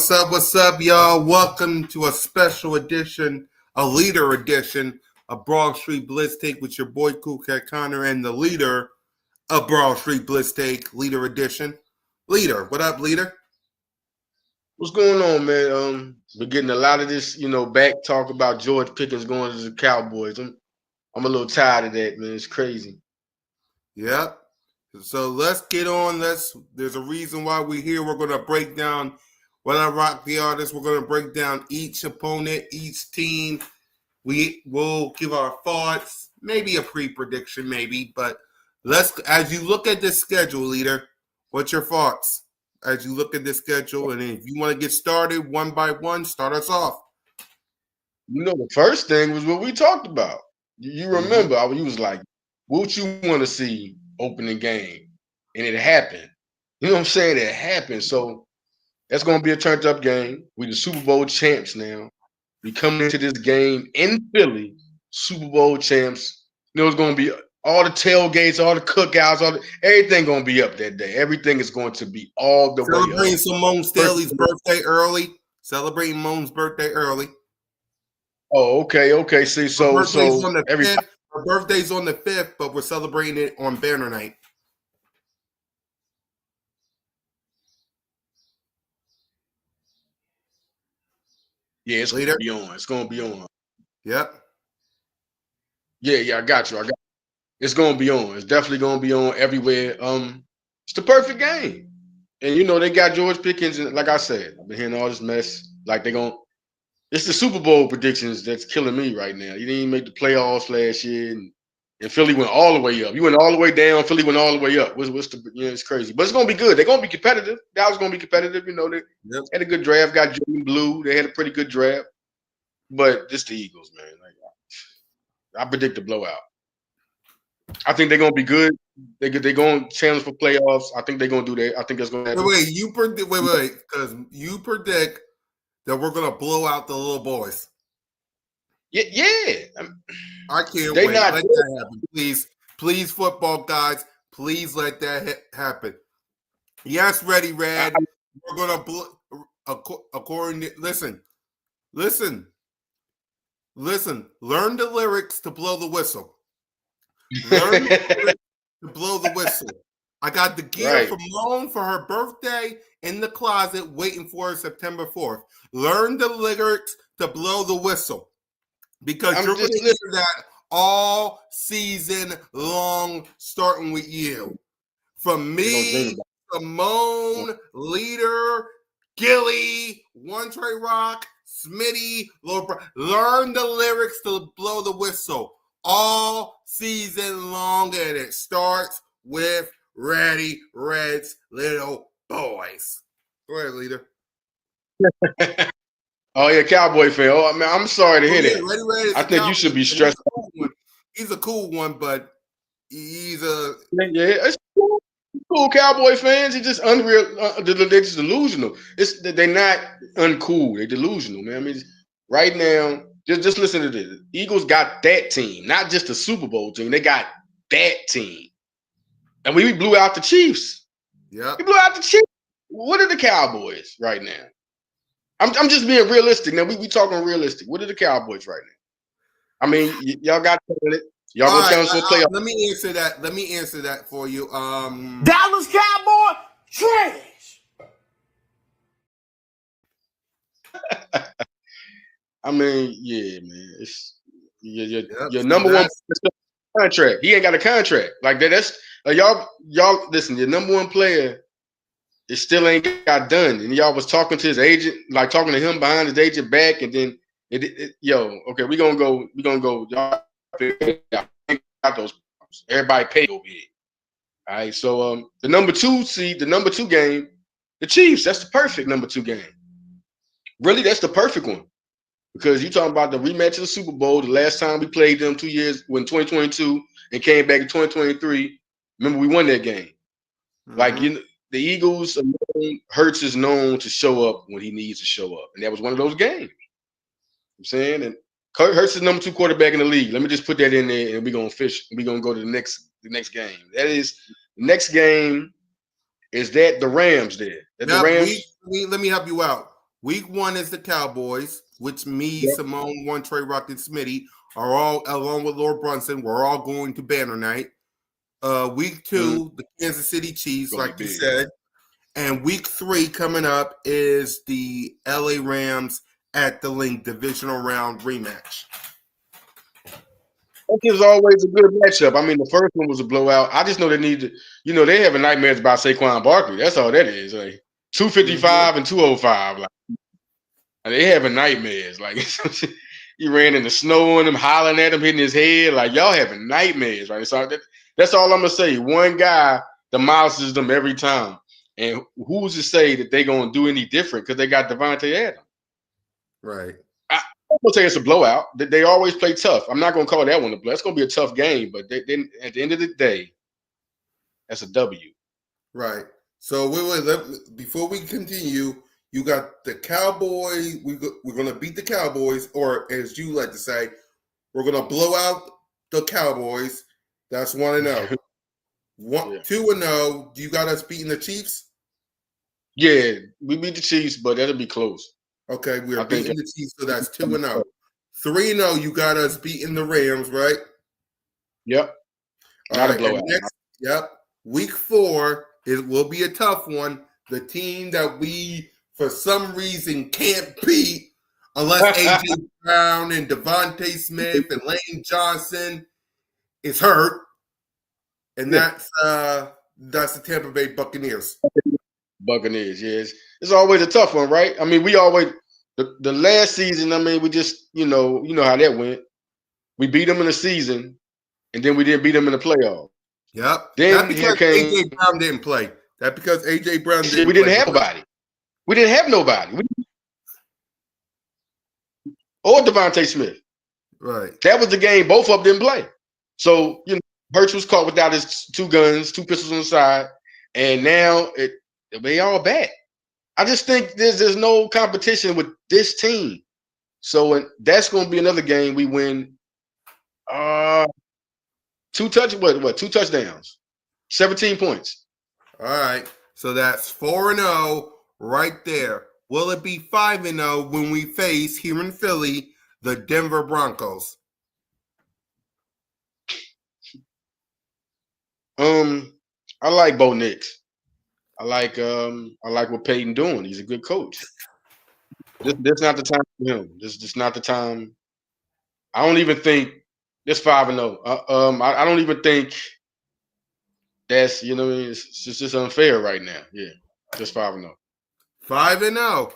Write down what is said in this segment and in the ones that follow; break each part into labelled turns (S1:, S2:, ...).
S1: What's up, y'all? Welcome to a special edition, a leader edition of Broad Street Blitz Take with your boy Cool Cat Connor and the leader of Broad Street Blitz Take, leader edition. Leader, what up, leader?
S2: What's going on, man? We're getting a lot of this, back talk about George Pickens going to the Cowboys. I'm a little tired of that, man. It's crazy.
S1: Yep. So let's get on. There's a reason why we're here. We're going to break down what I rock the artist. We're going to break down each opponent, each team. We will give our thoughts, maybe a pre-prediction, maybe. But as you look at this schedule, leader, what's your thoughts as you look at this schedule? And if you want to get started one by one, start us off.
S2: The first thing was what we talked about. You remember, you was like, what you want to see opening game? And it happened. You know what I'm saying? It happened. So that's going to be a turned-up game. We the Super Bowl champs now. We coming into this game in Philly, Super Bowl champs. It's going to be all the tailgates, all the cookouts, everything going to be up that day. Everything is going to be all the way up.
S1: Celebrating Simone Staley's birthday early. Celebrating Moan's birthday early.
S2: Oh, okay. See, so
S1: her birthday's on the 5th, but we're celebrating it on Banner Night.
S2: Yeah, it's gonna be on. It's gonna be on.
S1: Yep.
S2: Yeah, I got you. It's gonna be on. It's definitely gonna be on everywhere. It's the perfect game. And they got George Pickens, and like I said, I've been hearing all this mess. Like it's the Super Bowl predictions that's killing me right now. You didn't even make the playoffs last year, and Philly went all the way up. You went all the way down. Philly went all the way up. It's crazy, but it's gonna be good. They're gonna be competitive. Dallas gonna be competitive. They had a good draft. Got Jordan Blue. They had a pretty good draft, but just the Eagles, man. I predict a blowout. I think they're gonna be good. They're going to challenge for playoffs. I think they're gonna do that. I think that's gonna happen.
S1: Wait, because you predict that we're gonna blow out the little boys.
S2: Yeah.
S1: I can't wait. Let that happen, please, football guys. Please let that happen. Yes, Ready Red. We're gonna according to listen. Learn the lyrics to blow the whistle. Learn the lyrics to blow the whistle. I got the gear from Moan for her birthday in the closet, waiting for her September 4th. Learn the lyrics to blow the whistle. Because you're going to hear that all season long, starting with you. From me, Simone, Leader, Gilly, One Trey Rock, Smitty, learn the lyrics to blow the whistle all season long, and it starts with Ready Red's little boys. Go ahead, Leader.
S2: Oh, yeah, Cowboy fan. Oh, man, I'm sorry to hear that.
S1: Ready Red
S2: I think you should be stressed.
S1: He's a cool one, but he's a...
S2: Yeah, it's cool Cowboy fans. He's just unreal. They're just delusional. They're not uncool. They're delusional, man. I mean, right now, just listen to this. Eagles got that team, not just the Super Bowl team. They got that team. And we blew out the Chiefs.
S1: Yeah.
S2: We blew out the Chiefs. What are the Cowboys right now? I'm just being realistic. Now, we talking realistic. What are the Cowboys right now? I mean, y'all got it. Y'all gonna challenge for a playoff.
S1: Let me answer that for you.
S3: Dallas Cowboy trash.
S2: I mean, yeah, man. It's your number one contract. He ain't got a contract like that. That's y'all. Listen, your number one player, it still ain't got done. And y'all was talking to his agent, like talking to him behind his agent back, and then okay, we gonna go. Y'all got those problems. Everybody paid over here. All right, so the number two seed, the number 2 game, the Chiefs. That's the perfect number 2 game. Really, that's the perfect one. Because you talking about the rematch of the Super Bowl, the last time we played them 2 years, when 2022, and came back in 2023. Remember, we won that game. Mm-hmm. Like the Eagles, Hurts is known to show up when he needs to show up, and that was one of those games. I'm saying, and Hurts is number 2 quarterback in the league. Let me just put that in there, and we're gonna fish. We're gonna go to the next game. That is the next game. Is that the Rams there?
S1: The Rams. Let me help you out. Week 1 is the Cowboys, which me, Simone, One, Trey Rock, and Smitty are all, along with Lord Brunson, we're all going to Banner Night. Week 2, the Kansas City Chiefs, like you said. And week 3 coming up is the LA Rams at the Link divisional round rematch.
S2: That is always a good matchup. I mean, the first one was a blowout. I just know they need to, they having nightmares about Saquon Barkley. That's all that is. Like 255 and 205. Like they having nightmares. Like he ran in the snow on him, hollering at him, hitting his head. Like y'all having nightmares, right? So that's all I'm gonna say. One guy demolishes them every time. And who's to say that they're gonna do any different because they got Devontae Adams?
S1: Right.
S2: I'm gonna say it's a blowout. They always play tough. I'm not gonna call that one a blowout. It's gonna be a tough game, but then at the end of the day, that's a W.
S1: Right. So before we continue, you got the Cowboys. We're gonna beat the Cowboys, or as you like to say, we're gonna blow out the Cowboys. That's 1-0. 2-0. Do you got us beating the Chiefs?
S2: Yeah, we beat the Chiefs, but that'll be close.
S1: Okay, we are beating the Chiefs, so that's 2-0. 3-0, you got us beating the Rams, right?
S2: Yep. Not a blowout.
S1: Yep. Week 4, it will be a tough one. The team that we, for some reason, can't beat unless A.J. Brown and Devontae Smith and Lane Johnson is hurt. And that's the Tampa Bay Buccaneers.
S2: Buccaneers, yes. It's always a tough one, right? I mean, we always the last season, I mean, we just, you know how that went. We beat them in the season, and then we didn't beat them in the playoffs.
S1: Yep.
S2: Then
S1: Not because A.J. Brown didn't play. That because A.J. Brown didn't
S2: we didn't have nobody. We didn't have nobody. Or Devontae Smith.
S1: Right.
S2: That was the game both of them play. So, Hurts was caught without his 2 guns, 2 pistols on the side, and now they all back. I just think there's no competition with this team. So that's going to be another game we win. 2 touchdowns, 17 points.
S1: All right. So that's 4-0 right there. Will it be 5-0 when we face here in Philly the Denver Broncos?
S2: I like Bo Nix. I like what Peyton doing. He's a good coach. This not the time for him. This not the time. I don't even think this 5-0. I don't even think that's it's just unfair right now. Yeah, just 5-0.
S1: 5-0.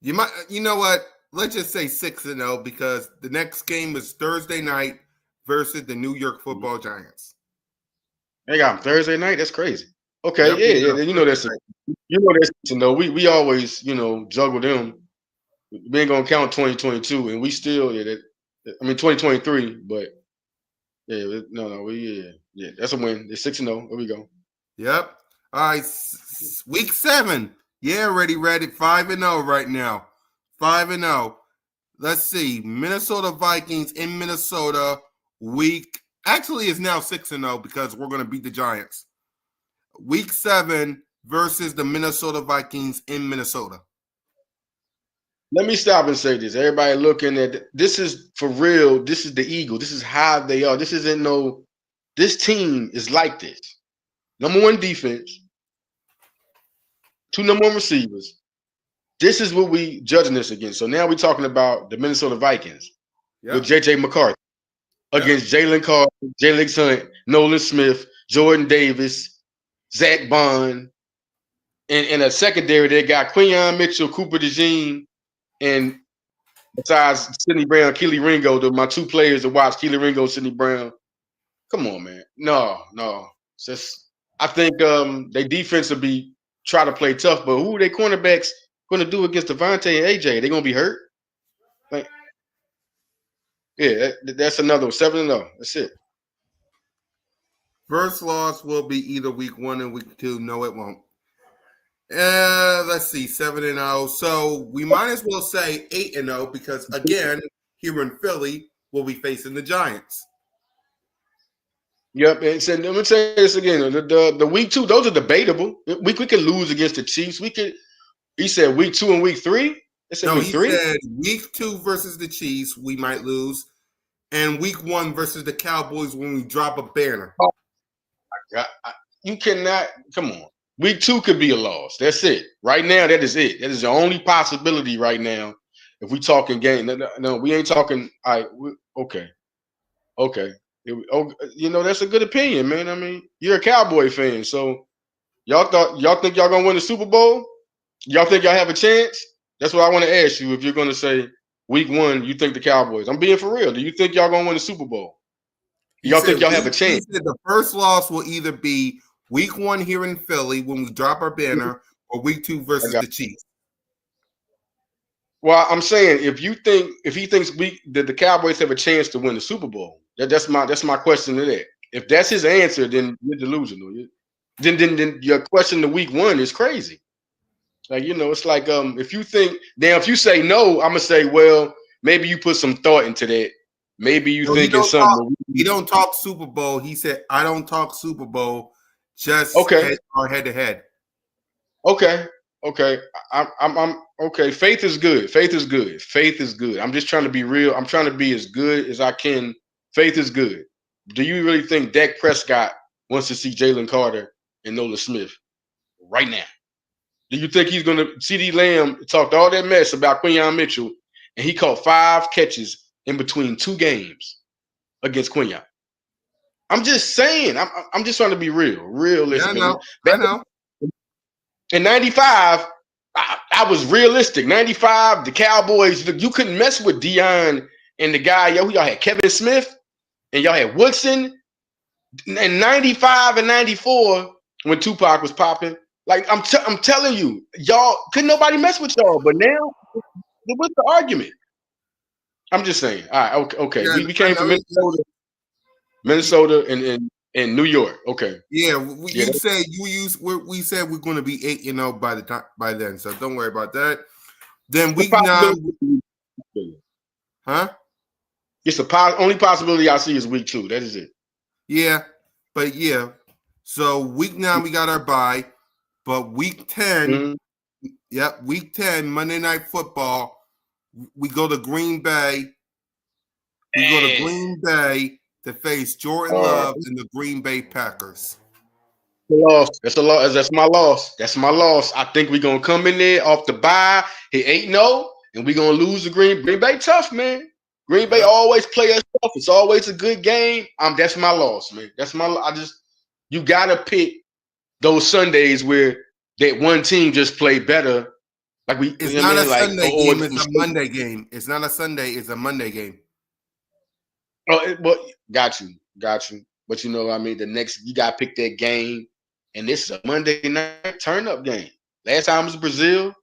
S1: You might. You know what? Let's just say 6-0 because the next game is Thursday night versus the New York Football Giants.
S2: They got them Thursday night. That's crazy. Okay, yeah. That's to know. We always juggle them. We ain't gonna count 2022, and we still 2023, but that's a win. It's 6-0. There we go.
S1: Yep. All right, week 7. Yeah, already read it. 5-0 right now. 5-0. Let's see. Minnesota Vikings in Minnesota. Actually, it's now 6-0 because we're going to beat the Giants. Week 7 versus the Minnesota Vikings in Minnesota.
S2: Let me stop and say this. Everybody looking at this is for real. This is the Eagle. This is how they are. This team is like this. Number 1 defense, 2 number 1 receivers. This is what we judging this against. So now we're talking about the Minnesota Vikings with J.J. McCarthy against Jalen Carter, Jalen Hunt, Nolan Smith, Jordan Davis, Zach Bond. And in a secondary, they got Quinyon Mitchell, Cooper DeJean, and besides Sidney Brown, Keely Ringo, my 2 players to watch, Keely Ringo, Sidney Brown. Come on, man. No. It's just, I think their defense will try to play tough, but who are their cornerbacks going to do against Devontae and AJ? They're going to be hurt? That's another one. 7-0. That's it.
S1: First loss will be either week 1 and week 2. No, it won't. Let's see, 7-0. So we might as well say 8-0 because again, here in Philly, we'll be facing the Giants.
S2: Yep, and so let me say this again. The week 2, those are debatable. We could lose against the Chiefs. He said week 2 and week 3. It's in week 3.
S1: Said week 2 versus the Chiefs, we might lose, and week 1 versus the Cowboys when we drop a banner.
S2: Oh my God. You cannot. Come on. Week 2 could be a loss. That's it. Right now, that is it. That is the only possibility right now. If we talking game, no, we ain't talking. All right, okay. That's a good opinion, man. I mean, you're a Cowboy fan, so y'all think y'all gonna win the Super Bowl? Y'all think y'all have a chance? That's what I want to ask you. If you're gonna say week 1, you think the Cowboys? I'm being for real. Do you think y'all gonna win the Super Bowl? Y'all think y'all have a chance?
S1: He said the first loss will either be week 1 here in Philly when we drop our banner, or week 2 versus the Chiefs.
S2: Well, I'm saying if he thinks that the Cowboys have a chance to win the Super Bowl, that's my question to that. If that's his answer, then you're delusional. Then your question to week 1 is crazy. Like, it's like if you say no, I'm gonna say, well, maybe you put some thought into that. Maybe you thinking something.
S1: He don't talk Super Bowl. He said, I don't talk Super Bowl. Just head to head.
S2: Okay. I'm okay. Faith is good. Faith is good. I'm just trying to be real. I'm trying to be as good as I can. Faith is good. Do you really think Dak Prescott wants to see Jalen Carter and Nolan Smith right now? Do you think he's going to? CeeDee Lamb talked all that mess about Quinyon Mitchell, and he caught 5 catches in between 2 games against Quinyon. I'm just saying. I'm just trying to be realistic.
S1: Yeah, I know.
S2: In 95, I was realistic. 95, the Cowboys, you couldn't mess with Deion and the guy. Y'all had Kevin Smith and y'all had Woodson. In 95 and 94, when Tupac was popping, like I'm telling you, y'all couldn't nobody mess with y'all. But now, what's the argument? I'm just saying. All right, okay. Yeah, we came from Minnesota and New York. Okay.
S1: Yeah, we said we said we're going to be 8-0 by then. So don't worry about that. Then week 9, huh?
S2: It's the only possibility I see is week 2. That is it.
S1: Yeah, but yeah. So week 9 we got our bye, but week 10, week 10 Monday Night Football, we go to Green Bay. We go to Green Bay to face Jordan Love and the Green Bay Packers.
S2: That's a loss. That's my loss. I think we're gonna come in there off the bye, hit 8-0, and we're gonna lose the Green Bay. Tough, man. Green Bay always play us tough. It's always a good game. That's my loss, man. You gotta pick those Sundays where that one team just play better. Like
S1: it's not a Sunday game. It's a Monday game. It's not a Sunday. It's a Monday game.
S2: Well, got you. But the next you gotta pick that game, and this is a Monday night turn-up game. Last time was Brazil.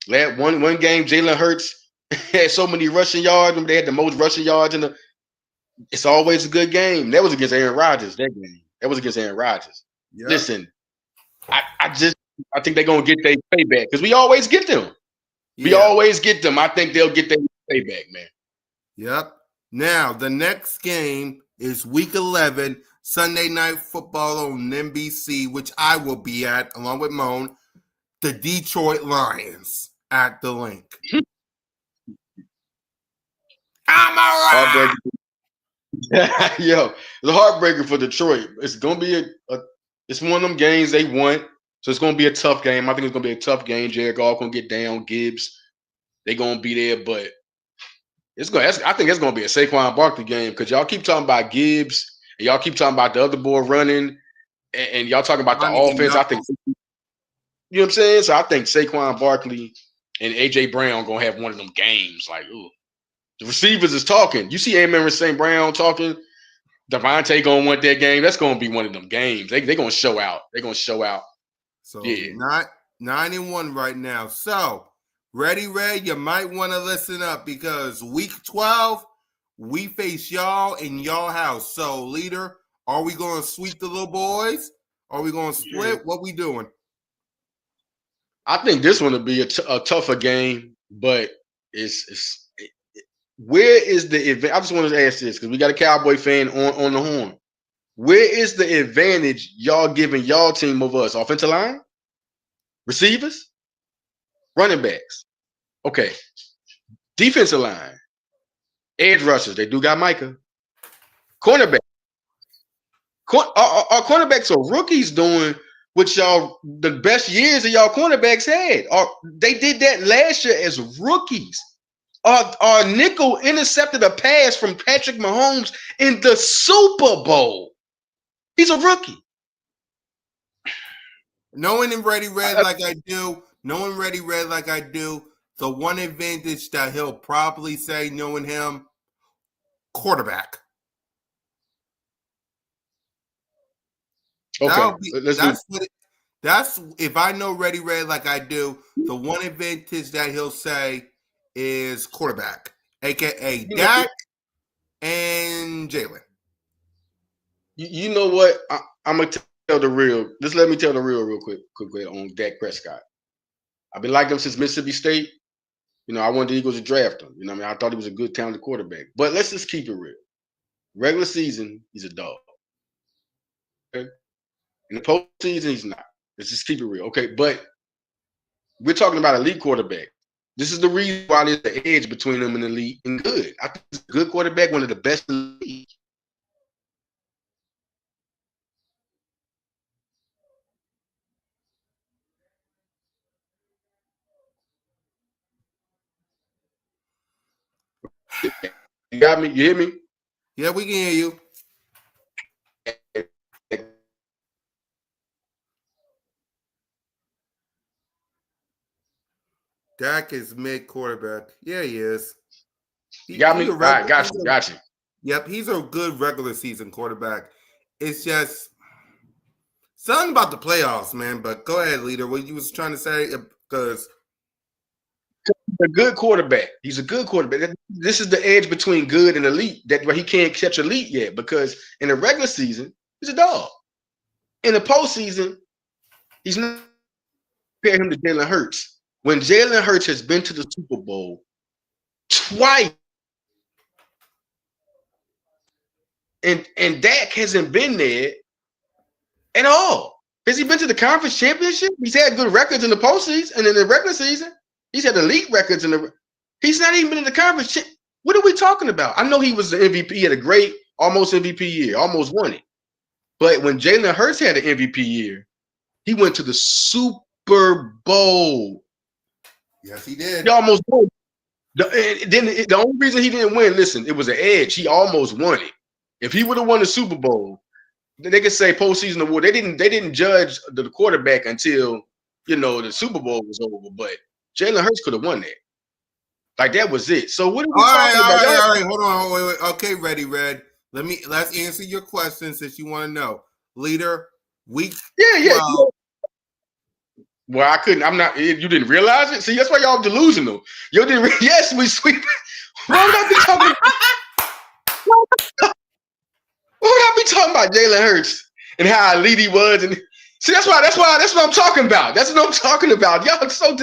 S2: One game, Jalen Hurts had so many rushing yards. They had the most rushing yards it's always a good game. That was against Aaron Rodgers. That game. That was against Aaron Rodgers. Yep. Listen, I think they're gonna get their payback because we always get them. Yeah. We always get them. I think they'll get their payback, man.
S1: Yep. Now, the next game is week 11, Sunday Night Football on NBC, which I will be at, along with Moan, the Detroit Lions at the Link. I'm all right.
S2: Yo, it's a heartbreaker for Detroit. It's going to be it's one of them games they want, so it's going to be a tough game. I think it's going to be a tough game. Jared Goff going to get down. Gibbs, they're going to be there, but I think it's going to be a Saquon Barkley game because y'all keep talking about Gibbs and y'all keep talking about the other boy running and y'all talking about the offense. I think, you know what I'm saying? So I think Saquon Barkley and A.J. Brown going to have one of them games. Like, ooh, the receivers is talking. You see Amon St. Brown talking. Devontae going to want that game. That's going to be one of them games. They're going to show out. They're going to show out.
S1: So not 9-1 right now. So ready, Red? You might want to listen up because week 12, we face y'all in y'all house. So, leader, are we going to sweep the little boys? Are we going to split? What we doing?
S2: I think this one will be a tougher game, but where is the event? I just wanted to ask this because we got a Cowboy fan on the horn. Where is the advantage y'all giving y'all team over us? Offensive line? Receivers? Running backs? Okay. Defensive line. Edge rushers. They do got Micah. Cornerback. Our cornerbacks are rookies doing what y'all the best years of y'all cornerbacks had. They did that last year as rookies. Our nickel intercepted a pass from Patrick Mahomes in the Super Bowl. He's a rookie.
S1: Knowing him Ready Red like I do, the one advantage that he'll probably say, knowing him, quarterback.
S2: Okay,
S1: that's if I know Ready Red like I do, the one advantage that he'll say is quarterback, aka Dak and Jalen.
S2: You know what? I'm gonna tell the real. Just let me tell the real quick on Dak Prescott. I've been liking him since Mississippi State. You know, I wanted the Eagles to draft him. You know, I thought he was a good, talented quarterback. But let's just keep it real. Regular season, he's a dog. Okay. In the postseason, he's not. Let's just keep it real. Okay, but we're talking about elite quarterback. This is the reason why there's the edge between him and elite and good. I think he's a good quarterback, one of the best in the league. You got me? You hear me?
S1: Yeah, we can hear you. Dak is mid quarterback. Yeah, he is.
S2: You got me? All right, got you.
S1: Yep, he's a good regular season quarterback. It's just something about the playoffs, man. But go ahead, leader. What you was trying to say? Because
S2: a good quarterback. He's a good quarterback. This is the edge between good and elite. That where he can't catch elite yet because in the regular season he's a dog. In the postseason, he's not comparing him to Jalen Hurts. When Jalen Hurts has been to the Super Bowl twice, and Dak hasn't been there at all. Has he been to the conference championship? He's had good records in the postseason and in the regular season. He's had elite records in the. He's not even been in the conference. What are we talking about? I know he was the MVP. He had a great, almost MVP year, almost won it. But when Jalen Hurts had an MVP year, he went to the Super Bowl.
S1: Yes, he did.
S2: He almost won. The only reason he didn't win, listen, it was an edge. He almost won it. If he would have won the Super Bowl, they could say postseason award. They didn't judge the quarterback until the Super Bowl was over. But Jalen Hurts could have won that. Like that was it. So what are we talking about?
S1: All right. Hold on. Wait. Okay, Ready Red. Let's answer your question since you want to know. Leader, week.
S2: Yeah. Well, I couldn't. I'm not. You didn't realize it. See, that's why y'all delusional. You didn't. Yes, we sweep. Why would I be talking? Why would I be talking about Jalen Hurts and how elite he was? And see, that's what I'm talking about. That's what I'm talking about. Y'all so.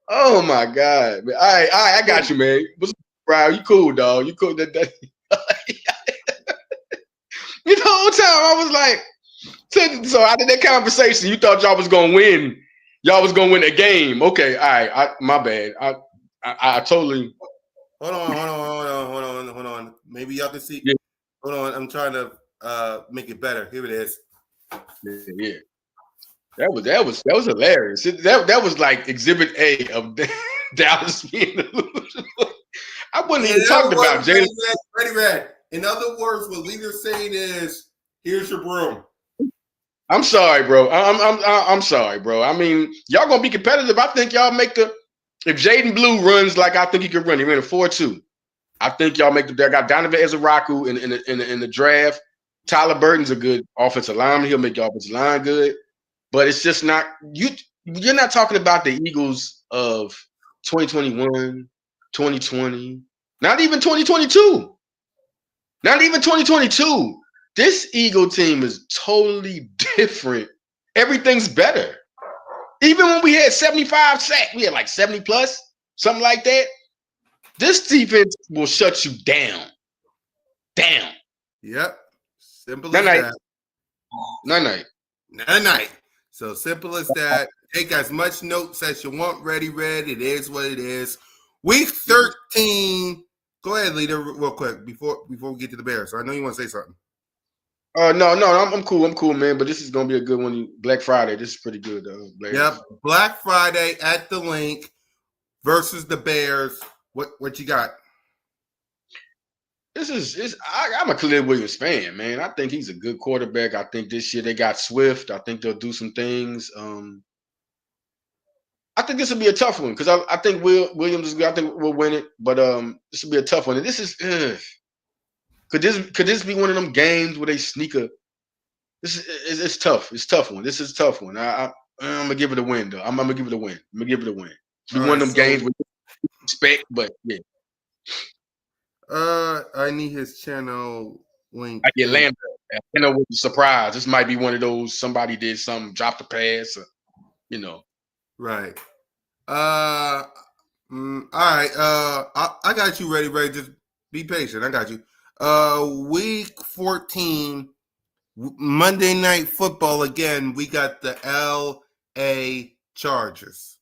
S2: Oh my God. All right. I got you, man. What's up, bro? You cool, dog. You cool. The whole time I was like, so out of that conversation, you thought y'all was gonna win. Y'all was gonna win a game. Okay, all right. My bad. I totally.
S1: Hold on. Maybe y'all can see.
S2: Yeah.
S1: Hold on. I'm trying to make it better. Here it is.
S2: Yeah. That was hilarious. That was like Exhibit A of Dallas being delusional. I wasn't even talking about Jalen.
S1: Ready, Red. In other words, what Leader's saying is, here's your broom.
S2: I'm sorry, bro. I'm sorry, bro. I mean, y'all gonna be competitive. I think y'all make if Jaden Blue runs like I think he could run, he ran a 4.2. I think y'all make I got Donovan Ezeraku in the draft. Tyler Burton's a good offensive lineman. He'll make your offensive line good. But it's just not you're not talking about the Eagles of 2021, 2020, not even 2022. Not even 2022. This Eagle team is totally different. Everything's better. Even when we had 75 sacks, we had like 70 plus, something like that. This defense will shut you down. Down.
S1: Yep. Simple as that. Night. So simple as that. Take as much notes as you want, Ready Red. It is what it is. Week 13. Go ahead, leader, real quick before we get to the Bears. I know you want to say something.
S2: No, I'm cool, man. But this is gonna be a good one. Black Friday. This is pretty good, though.
S1: Yep, Black Friday at the Link versus the Bears. What you got?
S2: I'm a Khalil Williams fan, man. I think he's a good quarterback. I think this year they got Swift. I think they'll do some things. I think this will be a tough one because I think Williams is good. I think we'll win it, but this will be a tough one. And this is could this be one of them games where they sneak a? It's tough. It's a tough one. This is a tough one. I'm gonna give it a win though. I'm gonna give it a win. I'm gonna give it a win. It's one of them games with respect, but yeah.
S1: I need his channel link.
S2: I get Lando. Lando was a surprise. This might be one of those somebody did something, dropped the pass, or,
S1: Right. All right. I got you ready, Ray. Just be patient. I got you. Week 14, Monday Night Football again. We got the LA Chargers.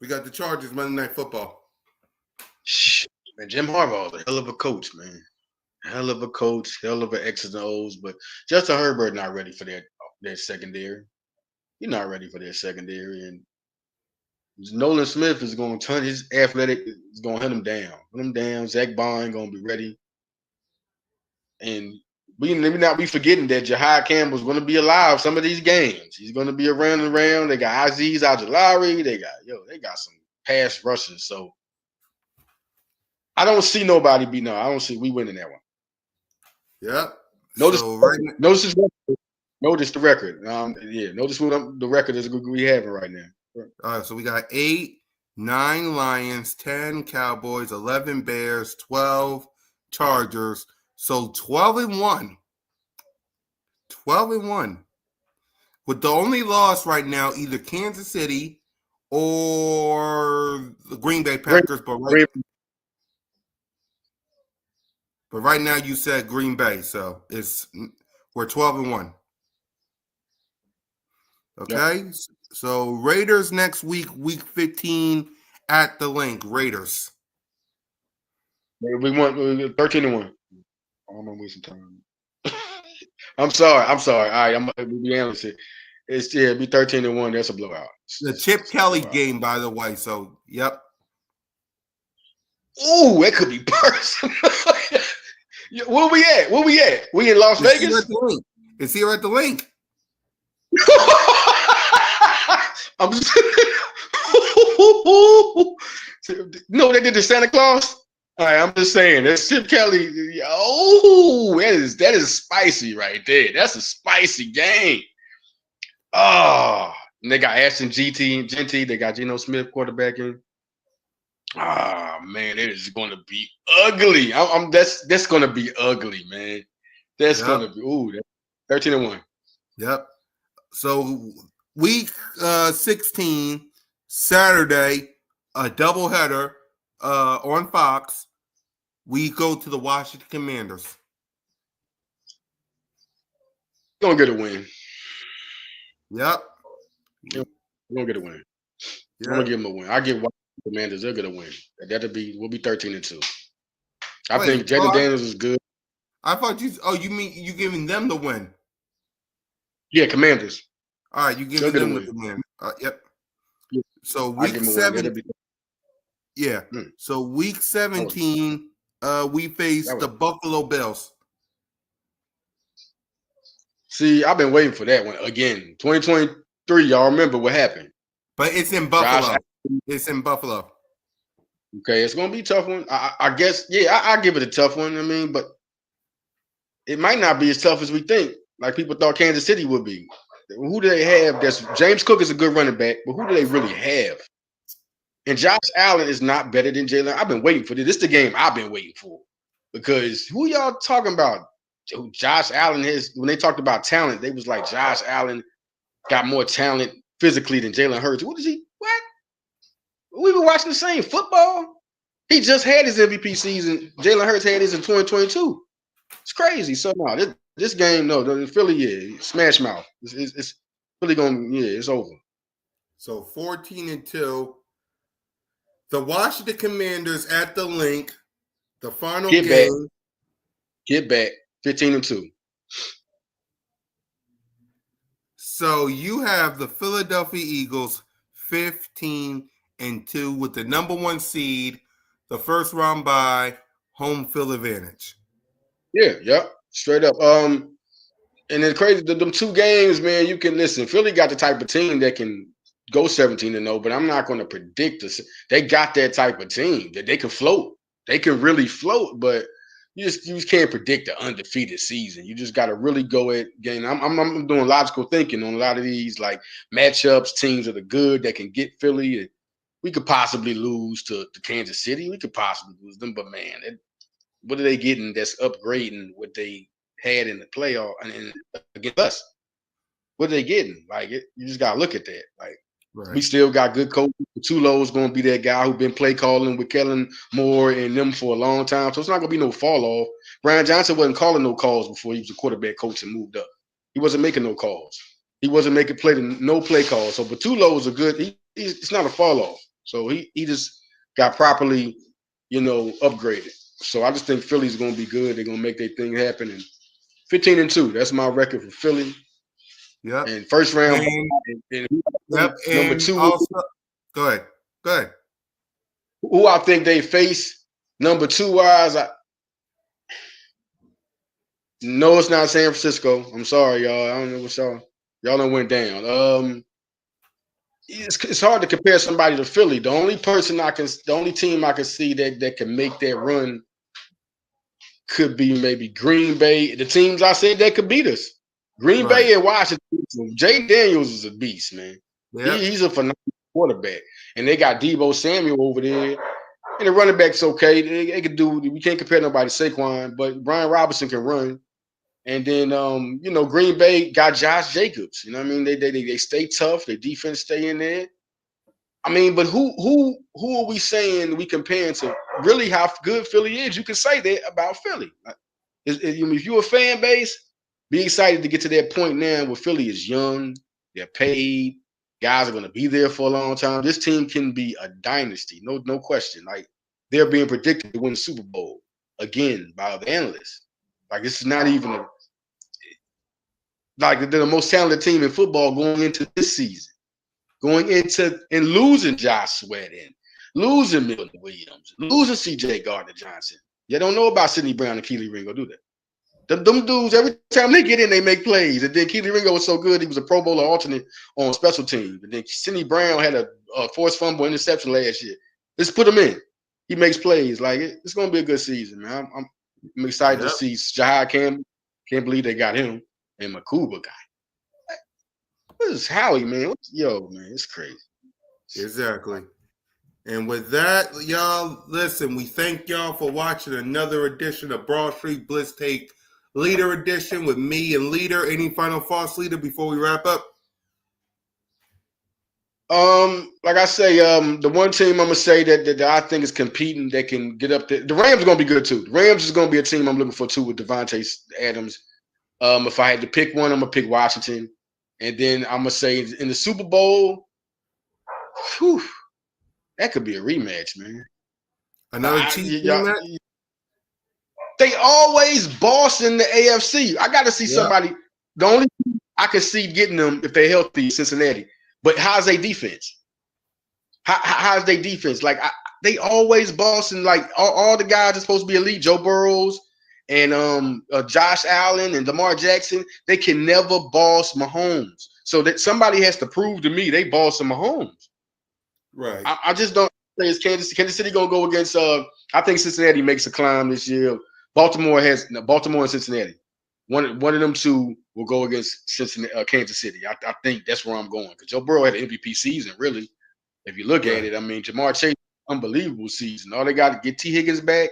S1: We got the Chargers Monday Night Football.
S2: Shit, man, Jim Harbaugh's a hell of a coach, man. Hell of a coach, hell of an X's and O's. But Justin Herbert not ready for their secondary. He's not ready for their secondary. And Nolan Smith is going to turn his athletic, is going to hunt him down. Hunt him down. Zach Bond going to be ready. And we not be forgetting that Jahai Campbell's going to be alive some of these games. He's going to be around. They got Azeez Al-Jalawi. They got some pass rushers. So I don't see nobody beating. I don't see we winning that one.
S1: Yeah.
S2: Notice the record. Notice what the record is we having right now.
S1: All right, so we got 8, 9 Lions, 10 Cowboys, 11 Bears, 12 Chargers. So 12-1. 12-1. With the only loss right now, either Kansas City or the Green Bay Packers. But right now you said Green Bay, so we're 12-1. Okay, yep. So Raiders next week, week 15 at the Link. Raiders.
S2: We want 13-1. I don't want to waste some time. I'm sorry. All right, I'm gonna be honest here. It'd be 13-1. That's a blowout.
S1: The Chip Kelly game, by the way. So, yep.
S2: Ooh, that could be personal. Where we at? We in Las Vegas?
S1: It's here at the Link.
S2: I'm just no, they did the Santa Claus. All right, I'm just saying that's Chip Kelly. Oh, that is spicy right there. That's a spicy game. Oh, and they got Ashton Genty. They got Geno Smith quarterbacking. Ah, man, it is going to be ugly. That's going to be ugly, man. That's going to be 13-1.
S1: Yep. So week 16, Saturday, a doubleheader on Fox. We go to the Washington Commanders.
S2: Gonna get a win.
S1: Yep.
S2: We're gonna get a win. Yep. I'm gonna give them a win. I give Washington Commanders. They're gonna win. We'll be 13-2. I think Jaden Daniels is good.
S1: I thought you mean you giving them the win?
S2: Yeah, Commanders.
S1: All right, you give them the win. Yep. Yeah. So week 7. Yeah. So week 17, we face the Buffalo Bills.
S2: See, I've been waiting for that one again. 2023, y'all remember what happened?
S1: But it's in Buffalo. It's in Buffalo.
S2: Okay, it's gonna be a tough one. I guess. Yeah, I give it a tough one. I mean, but it might not be as tough as we think. Like people thought Kansas City would be. Who do they have? James Cook is a good running back, but who do they really have? And Josh Allen is not better than Jalen. I've been waiting for this. This is the game I've been waiting for. Because who y'all talking about? Josh Allen when they talked about talent, they was like Josh Allen got more talent physically than Jalen Hurts. What? We were watching the same football. He just had his MVP season. Jalen Hurts had his in 2022. It's crazy. So no, this game, no, the Philly, smash mouth. It's really going, it's over.
S1: So 14-2. The Washington Commanders at the Link. The final game.
S2: Get back. 15-2.
S1: So you have the Philadelphia Eagles 15-2 with the number 1 seed, the first round bye, home field advantage.
S2: Yeah, yep. Straight up. And then crazy, them 2 games, man, you can listen. Philly got the type of team that can go 17-0, but I'm not going to predict this. They got that type of team that they can float. They can really float, but you just can't predict the undefeated season. You just got to really go at game. I'm doing logical thinking on a lot of these like matchups, teams that are good that can get Philly. We could possibly lose to Kansas City. We could possibly lose them, but man, what are they getting that's upgrading what they had in the playoff and against us? What are they getting? Like you just gotta look at that. Like we still got good coaches. Tulo's going to be that guy who's been play calling with Kellen Moore and them for a long time. So it's not going to be no fall off. Brian Johnson wasn't calling no calls before he was a quarterback coach and moved up. He wasn't making no calls. He wasn't making no play calls. So Batulo is a good. It's not a fall off. So he just got properly, upgraded. So I just think Philly's going to be good. They're going to make their thing happen. And 15-2. That's my record for Philly.
S1: Yep.
S2: And first round.
S1: Number 2. Also, go ahead.
S2: Who I think they face number 2 wise. No, it's not San Francisco. I'm sorry, y'all. I don't know what y'all done went down. It's hard to compare somebody to Philly. The only team I can see that can make that run could be maybe Green Bay. The teams I said that could beat us. Green Bay and Washington. Jay Daniels is a beast, man. Yep. He's a phenomenal quarterback. And they got Deebo Samuel over there. And the running back's okay. They can do. We can't compare nobody to Saquon, but Brian Robinson can run. And then Green Bay got Josh Jacobs. You know what I mean? They stay tough. Their defense stay in there. I mean, but who are we saying we comparing to really how good Philly is? You can say that about Philly. If you're a fan base, be excited to get to that point now where Philly is young, they're paid, guys are going to be there for a long time. This team can be a dynasty, no question. Like they're being predicted to win the Super Bowl again by the analysts. Like this is not even they're the most talented team in football going into this season, going into and losing Josh Sweat and losing Milton Williams, losing C.J. Gardner-Johnson. You don't know about Sidney Brown and Keely Ringo, do they? Them dudes, every time they get in, they make plays. And then Keely Ringo was so good, he was a Pro Bowler alternate on special teams. And then Sidney Brown had a forced fumble interception last year. Let's put him in. He makes plays. Like it's going to be a good season, man. I'm excited to see Jahai Campbell. Can't believe they got him. And Makuba guy. This is Howie, man. Man, it's crazy.
S1: Exactly. And with that, y'all, listen, we thank y'all for watching another edition of Broad Street Blitz Take Leader Edition with me and Leader. Any final thoughts, Leader, before we wrap up?
S2: Like I say, the one team I'm gonna say that I think is competing that can get up there. The Rams are gonna be good too. The Rams is gonna be a team I'm looking for too with Devontae Adams. If I had to pick one, I'm gonna pick Washington, and then I'm gonna say in the Super Bowl, that could be a rematch, man.
S1: Another team rematch.
S2: They always boss in the AFC. I got to see somebody. The only I can see getting them if they're healthy, Cincinnati. But how's their defense? How's their defense? Like they always bossing. Like all the guys are supposed to be elite. Joe Burrows and Josh Allen and Lamar Jackson. They can never boss Mahomes. So that somebody has to prove to me they bossing Mahomes.
S1: Right.
S2: I just don't say it's Kansas City gonna go against. I think Cincinnati makes a climb this year. Baltimore and Cincinnati. One of them two will go against Kansas City. I think that's where I'm going because Joe Burrow had an MVP season. Really, if you look at it, I mean, Jamar Chase, unbelievable season. All they got to get T. Higgins back.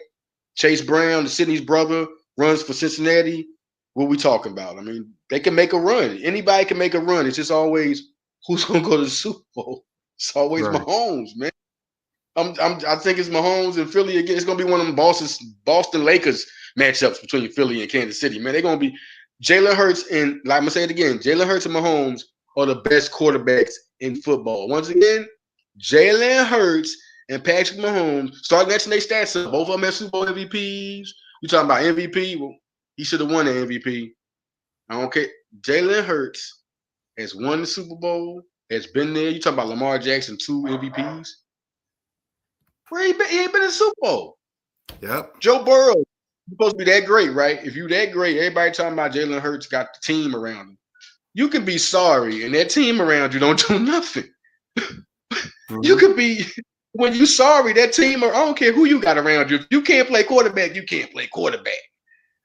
S2: Chase Brown, the Sydney's brother, runs for Cincinnati. What we talking about? I mean, they can make a run. Anybody can make a run. It's just always who's gonna go to the Super Bowl. It's always Mahomes, man. I think it's Mahomes and Philly again. It's gonna be one of them Boston Lakers matchups between Philly and Kansas City. Man, they're gonna be Jalen Hurts and like I'm gonna say it again. Jalen Hurts and Mahomes are the best quarterbacks in football. Once again, Jalen Hurts and Patrick Mahomes. Start mentioning their stats. Both of them have Super Bowl MVPs. You talking about MVP? Well, he should have won the MVP. I don't care. Jalen Hurts has won the Super Bowl, has been there. You talking about Lamar Jackson, 2 MVPs? Where he been? He ain't been in the Super Bowl.
S1: Yep.
S2: Joe Burrow, you're supposed to be that great, right? If you that great, everybody talking about Jalen Hurts got the team around him. You can be sorry, and that team around you don't do nothing. You could be, when you sorry, that team, or I don't care who you got around you. If you can't play quarterback, you can't play quarterback.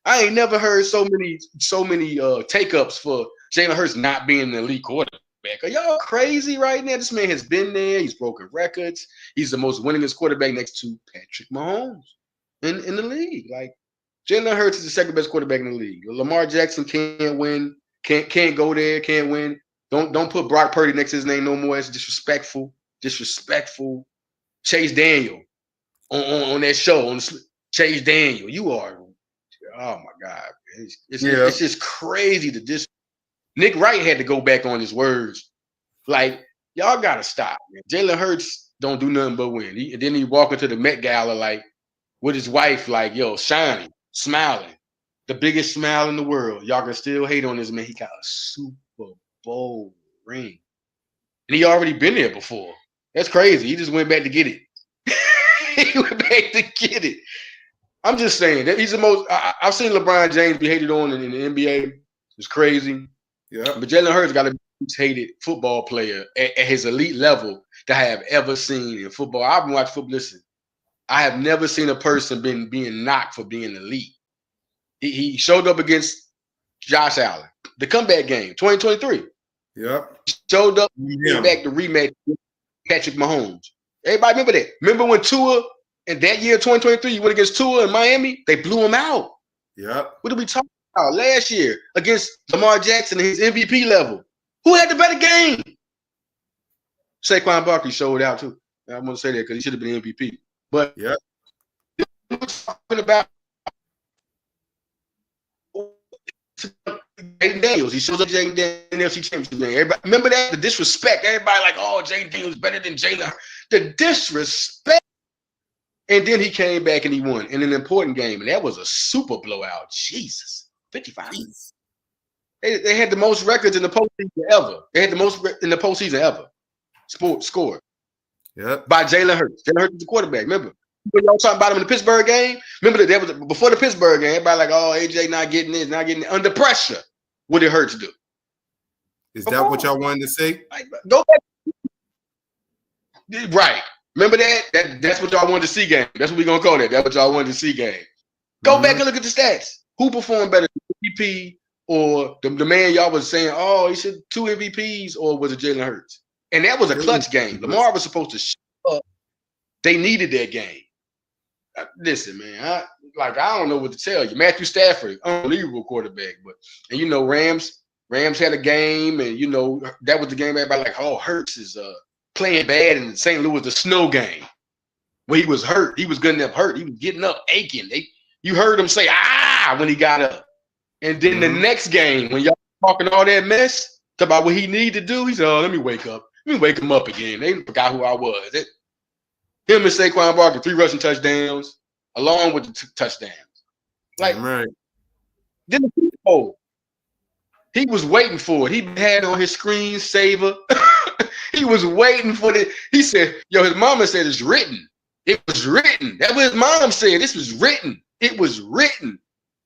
S2: I ain't never heard so many take-ups for Jalen Hurts not being an elite quarterback. Are y'all crazy right now? This man has been there. He's broken records. He's the most winningest quarterback next to Patrick Mahomes in the league. Like, Jalen Hurts is the second best quarterback in the league. Lamar Jackson can't win. Can't go there. Can't win. Don't put Brock Purdy next to his name no more. It's disrespectful. Disrespectful. Chase Daniel on that show on Chase Daniel. You are. Oh my God, it's just crazy to this. Nick Wright had to go back on his words. Like, y'all gotta stop, man. Jalen Hurts don't do nothing but win. And then he walk into the Met Gala like with his wife, like, yo, shining, smiling, the biggest smile in the world. Y'all can still hate on this man. He got a Super Bowl ring, and he already been there before. That's crazy. He just went back to get it. He went back to get it. I'm just saying that he's the most. I've seen LeBron James be hated on in the NBA. It's crazy.
S1: Yeah.
S2: But Jalen Hurts got to be the most hated football player at his elite level that I have ever seen in football. I've been watching football. Listen, I have never seen a person being knocked for being elite. He showed up against Josh Allen, the comeback game, 2023.
S1: Yep.
S2: Showed up back to rematch with Patrick Mahomes. Everybody remember that? Remember when Tua in that year, 2023, you went against Tua in Miami? They blew him out.
S1: Yep.
S2: What did we talk about last year against Lamar Jackson at his MVP level? Who had the better game? Saquon Barkley showed out too. I want to say that because he should have been MVP. But
S1: yeah,
S2: we're talking about Jaden Daniels. He shows up Jaden Daniels championship game. Everybody remember that? The disrespect. Everybody like, oh, Jaden Daniels better than Jalen. The disrespect. And then he came back and he won in an important game. And that was a super blowout. Jesus. 55. They had the most records in the postseason ever. They had the most in the postseason ever. Scored.
S1: Yep.
S2: By Jalen Hurts. Jalen Hurts was the quarterback. Remember? When y'all talking about him in the Pittsburgh game? Remember that was before the Pittsburgh game. Everybody like, oh, AJ not getting this, not getting it. Under pressure. What did Hurts do?
S1: Is that what y'all wanted to say?
S2: Like, go back. Right. Remember that? That's what y'all wanted to see game. That's what we're going to call that. That's what y'all wanted to see game. Go back and look at the stats. Who performed better, MVP or the man y'all was saying, oh, he should 2 MVPs, or was it Jalen Hurts? And that was a clutch game. Lamar was supposed to show up. They needed that game. Listen, man, I don't know what to tell you. Matthew Stafford, unbelievable quarterback. And you know, Rams had a game, and you know, that was the game everybody like, oh, Hurts is playing bad in St. Louis, the snow game. Where he was hurt. He was good enough hurt. He was getting up aching. You heard him say, when he got up. And then the next game, when y'all talking all that mess about what he needed to do, he said, oh, let me wake up. Let me wake him up again. They forgot who I was. Him and Saquon Barkley, 3 rushing touchdowns, along with the touchdowns. Like,
S1: right.
S2: Then the Super Bowl, he was waiting for it. He had on his screen saver. He was waiting for it. He said, yo, his mama said it's written. It was written. That's what his mom said. This was written. It was written.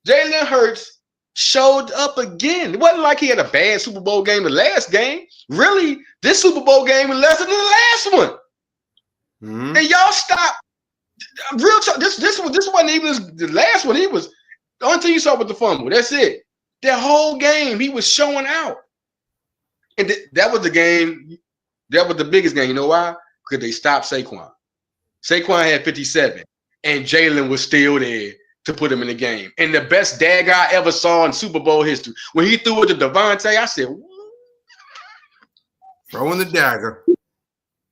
S2: Jalen Hurts showed up again. It wasn't like he had a bad Super Bowl game the last game. Really, this Super Bowl game was less than the last one. And y'all stop. Real talk. This wasn't even the last one. He was the only thing you saw with the fumble. That's it. That whole game, he was showing out. And that was the game. That was the biggest game. You know why? Because they stopped Saquon. Saquon had 57, and Jalen was still there to put him in the game. And the best dag I ever saw in Super Bowl history, when he threw it to Devontae, I said,
S1: throwing the dagger.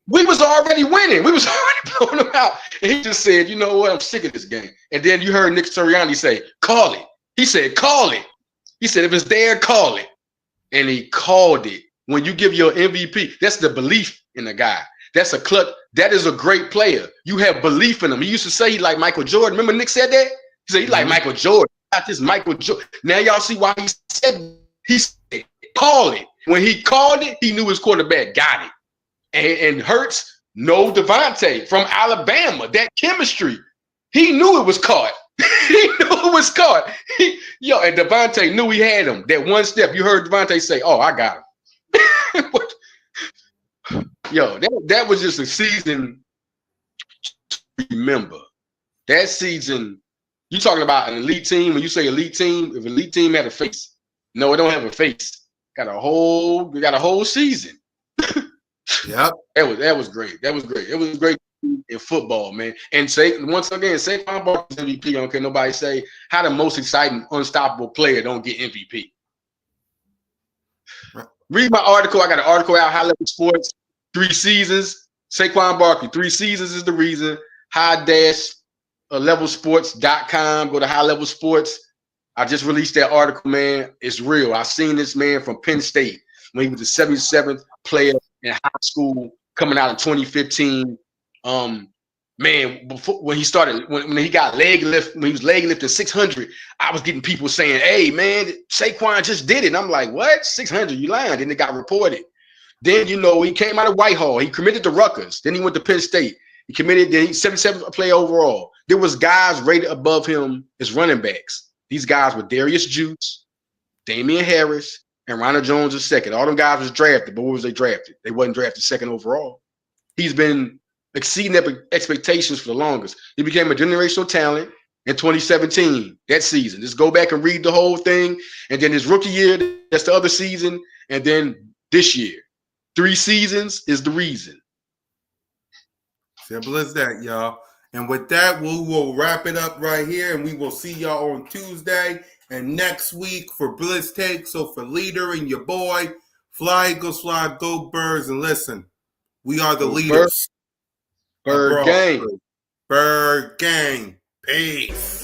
S2: We was already winning. We was already blowing him out. And he just said, you know what? I'm sick of this game. And then you heard Nick Sirianni say, call it. He said, call it. He said, if it's there, call it. And he called it when you give your MVP, that's the belief in the guy. That's a clutch. That is a great player. You have belief in him. He used to say he like Michael Jordan. Remember Nick said that? He said he like Michael Jordan. Got this Michael Jordan. Now y'all see why he said call it. When he called it, he knew his quarterback got it. And Hurts, no Devontae from Alabama. That chemistry. He knew it was caught. He knew it was caught. And Devontae knew he had him. That one step. You heard Devontae say, "Oh, I got him." Yo, that was just a season to remember. That season, you talking about an elite team. When you say elite team, if elite team had a face, no, it don't have a face. Got a whole season.
S1: Yep.
S2: That was great. That was great. It was great in football, man. And once again, Saquon Barkley's MVP. I don't care nobody say how the most exciting, unstoppable player don't get MVP. Read my article. I got an article out, High Level Sports. 3 seasons. Saquon Barkley, 3 seasons is the reason. High-levelsports.com. Go to High Level Sports. I just released that article, man. It's real. I seen this man from Penn State when he was the 77th player in high school coming out in 2015. Man, before when he started, when he got leg lift, when he was leg lifting 600, I was getting people saying, "Hey, man, Saquon just did it." And I'm like, "What? 600? You lying?" Then it got reported. Then, he came out of Whitehall. He committed to Rutgers. Then he went to Penn State. He committed. Then he's 77th player overall. There was guys rated above him as running backs. These guys were Darius Juice, Damian Harris, and Ronald Jones II. All them guys was drafted, but what was they drafted? They wasn't drafted second overall. He's been exceeding expectations for the longest. He became a generational talent in 2017, that season. Just go back and read the whole thing. And then his rookie year, that's the other season. And then this year. 3 seasons is the reason.
S1: Simple as that, y'all. And with that, we will wrap it up right here, and we will see y'all on Tuesday and next week for Blitz Take. So for Leader and your boy, fly, Eagles, fly, go Birds, and listen, we are the leaders.
S2: Bird gang.
S1: Bird gang. Peace.